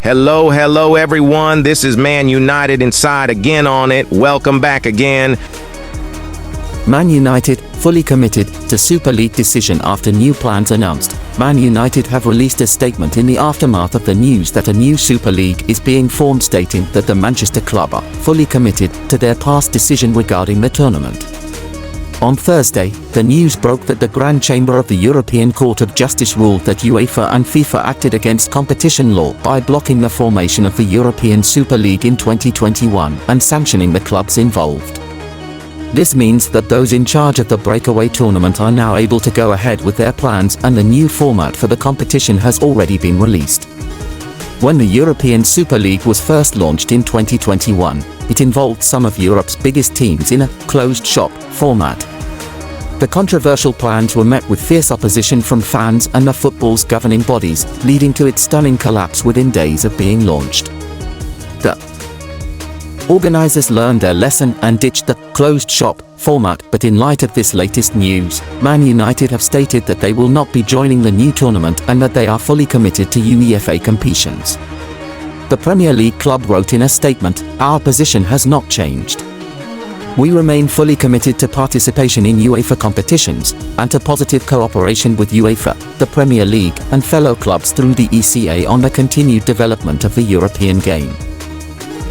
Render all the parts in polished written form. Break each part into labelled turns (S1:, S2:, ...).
S1: Hello everyone. This is Man United Inside again on it. Welcome back again.
S2: Man United, fully committed to Super League decision after new plans announced. Man United have released a statement in the aftermath of the news that a new Super League is being formed, stating that the Manchester club are fully committed to their past decision regarding the tournament. On Thursday, the news broke that the Grand Chamber of the European Court of Justice ruled that UEFA and FIFA acted against competition law by blocking the formation of the European Super League in 2021 and sanctioning the clubs involved. This means that those in charge of the breakaway tournament are now able to go ahead with their plans, and the new format for the competition has already been released. When the European Super League was first launched in 2021, it involved some of Europe's biggest teams in a closed-shop format. The controversial plans were met with fierce opposition from fans and the football's governing bodies, leading to its stunning collapse within days of being launched. The organizers learned their lesson and ditched the closed-shop format, but in light of this latest news, Man United have stated that they will not be joining the new tournament and that they are fully committed to UEFA competitions. The Premier League club wrote in a statement, "Our position has not changed. We remain fully committed to participation in UEFA competitions and to positive cooperation with UEFA, the Premier League, and fellow clubs through the ECA on the continued development of the European game."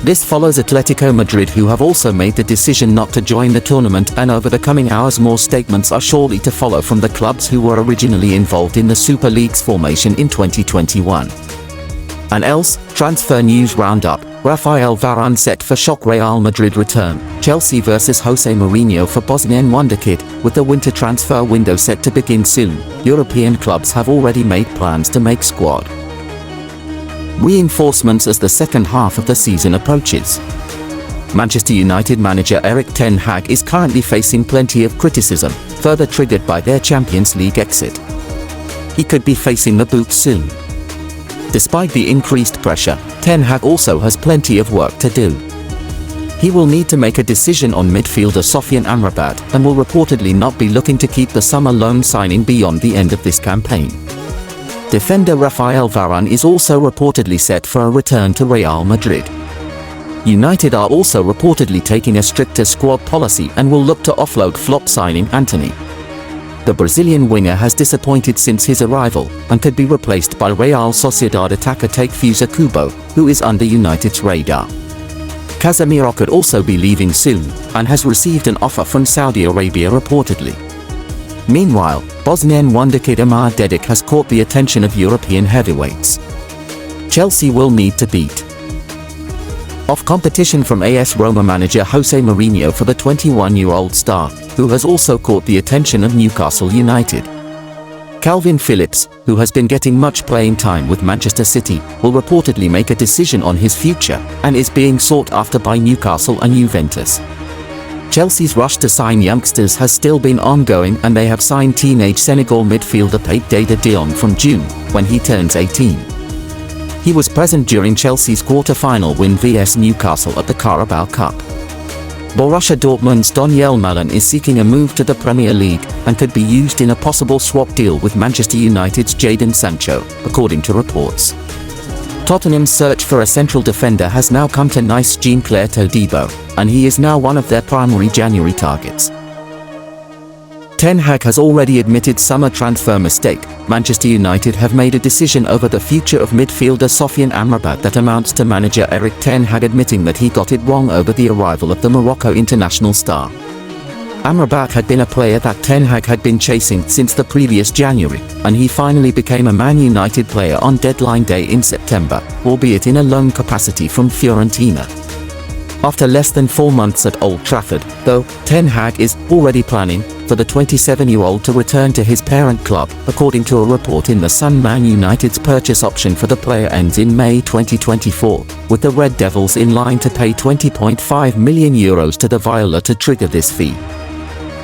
S2: This follows Atletico Madrid, who have also made the decision not to join the tournament, and over the coming hours more statements are surely to follow from the clubs who were originally involved in the Super League's formation in 2021. And else, transfer news roundup. Rafael Varane set for shock Real Madrid return. Chelsea vs Jose Mourinho for Bosnian wonderkid. With the winter transfer window set to begin soon, European clubs have already made plans to make squad reinforcements as the second half of the season approaches. Manchester United manager Erik ten Hag is currently facing plenty of criticism, further triggered by their Champions League exit. He could be facing the boot soon. Despite the increased pressure, Ten Hag also has plenty of work to do. He will need to make a decision on midfielder Sofian Amrabat and will reportedly not be looking to keep the summer loan signing beyond the end of this campaign. Defender Rafael Varane is also reportedly set for a return to Real Madrid. United are also reportedly taking a stricter squad policy and will look to offload flop signing Antony. The Brazilian winger has disappointed since his arrival and could be replaced by Real Sociedad attacker Takefusa Kubo, who is under United's radar. Casemiro could also be leaving soon and has received an offer from Saudi Arabia reportedly. Meanwhile, Bosnian wonderkid Amar Dedic has caught the attention of European heavyweights. Chelsea will need to beat off competition from AS Roma manager Jose Mourinho for the 21-year-old star, who has also caught the attention of Newcastle United. Calvin Phillips, who has been getting much playing time with Manchester City, will reportedly make a decision on his future and is being sought after by Newcastle and Juventus. Chelsea's rush to sign youngsters has still been ongoing, and they have signed teenage Senegal midfielder Pape Dada Dion from June, when he turns 18. He was present during Chelsea's quarter-final win vs Newcastle at the Carabao Cup. Borussia Dortmund's Daniel Malin is seeking a move to the Premier League and could be used in a possible swap deal with Manchester United's Jadon Sancho, according to reports. Tottenham's search for a central defender has now come to Nice's Jean-Claire Todibo, and he is now one of their primary January targets. Ten Hag has already admitted summer transfer mistake. Manchester United have made a decision over the future of midfielder Sofian Amrabat that amounts to manager Erik ten Hag admitting that he got it wrong over the arrival of the Morocco international star. Amrabat had been a player that Ten Hag had been chasing since the previous January, and he finally became a Man United player on deadline day in September, albeit in a loan capacity from Fiorentina. After less than 4 months at Old Trafford, though, Ten Hag is already planning for the 27-year-old to return to his parent club, according to a report in The Sun. Man United's purchase option for the player ends in May 2024, with the Red Devils in line to pay €20.5 million to the Viola to trigger this fee.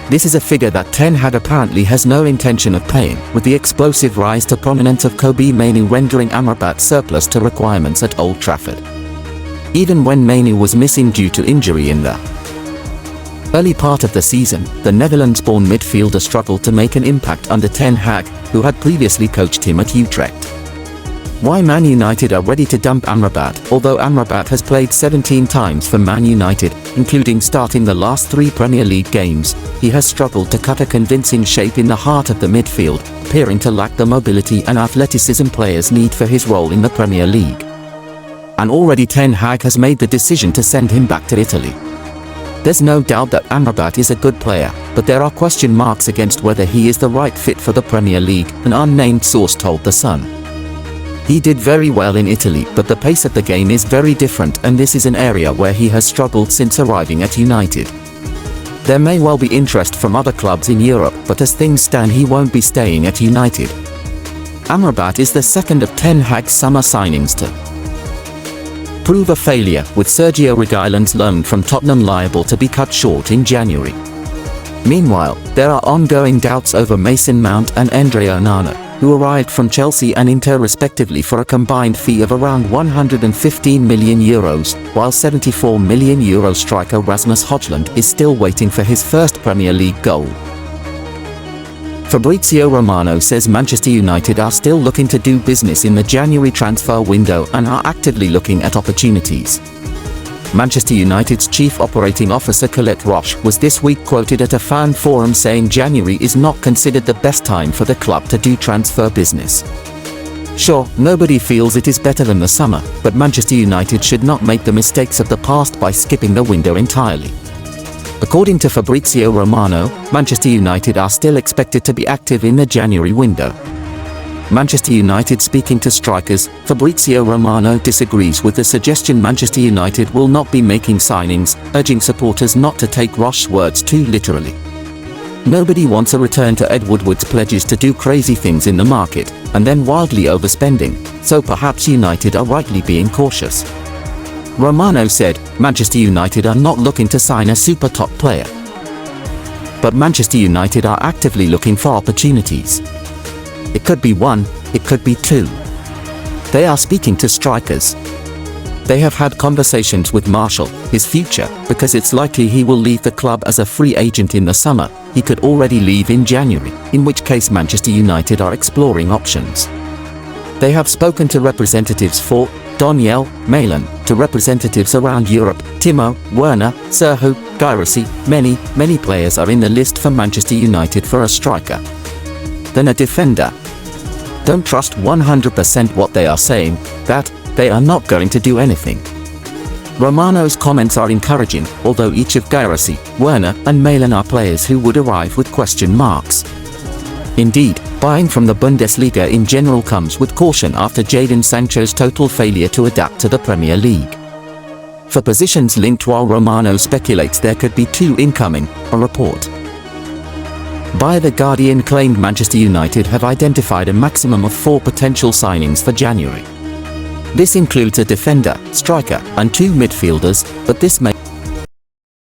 S2: This is a figure that Ten Hag apparently has no intention of paying, with the explosive rise to prominence of Kobbie Mainoo rendering Amrabat surplus to requirements at Old Trafford. Even when Mainoo was missing due to injury in the early part of the season, the Netherlands-born midfielder struggled to make an impact under Ten Hag, who had previously coached him at Utrecht. Why Man United are ready to dump Amrabat. Although Amrabat has played 17 times for Man United, including starting the last 3 Premier League games, he has struggled to cut a convincing shape in the heart of the midfield, appearing to lack the mobility and athleticism players need for his role in the Premier League. And already Ten Hag has made the decision to send him back to Italy. There's no doubt that Amrabat is a good player, but there are question marks against whether he is the right fit for the Premier League, an unnamed source told The Sun. He did very well in Italy, but the pace of the game is very different, and this is an area where he has struggled since arriving at United. There may well be interest from other clubs in Europe, but as things stand he won't be staying at United. Amrabat is the second of Ten Hag's summer signings to prove a failure, with Sergio Reguilon's loan from Tottenham liable to be cut short in January. Meanwhile, there are ongoing doubts over Mason Mount and Andre Onana, who arrived from Chelsea and Inter respectively for a combined fee of around €115 million, while €74 million striker Rasmus Højlund is still waiting for his first Premier League goal. Fabrizio Romano says Manchester United are still looking to do business in the January transfer window and are actively looking at opportunities. Manchester United's Chief Operating Officer Colette Roche was this week quoted at a fan forum saying January is not considered the best time for the club to do transfer business. Sure, nobody feels it is better than the summer, but Manchester United should not make the mistakes of the past by skipping the window entirely. According to Fabrizio Romano, Manchester United are still expected to be active in the January window. Manchester United speaking to strikers, Fabrizio Romano disagrees with the suggestion Manchester United will not be making signings, urging supporters not to take Roche's words too literally. Nobody wants a return to Ed Woodward's pledges to do crazy things in the market, and then wildly overspending, so perhaps United are rightly being cautious. Romano said, Manchester United are not looking to sign a super top player. But Manchester United are actively looking for opportunities. It could be 1, it could be 2. They are speaking to strikers. They have had conversations with Martial, his future, because it's likely he will leave the club as a free agent in the summer. He could already leave in January, in which case Manchester United are exploring options. They have spoken to representatives for Daniel Malin, to representatives around Europe, Timo Werner, Serhu, Guirassy. Many players are in the list for Manchester United for a striker. Then a defender. Don't trust 100% what they are saying, that they are not going to do anything. Romano's comments are encouraging, although each of Guirassy, Werner and Malin are players who would arrive with question marks. Indeed, buying from the Bundesliga in general comes with caution after Jadon Sancho's total failure to adapt to the Premier League. For positions linked, while Romano speculates there could be 2 incoming, a report by The Guardian claimed Manchester United have identified a maximum of 4 potential signings for January. This includes a defender, striker, and 2 midfielders, but this may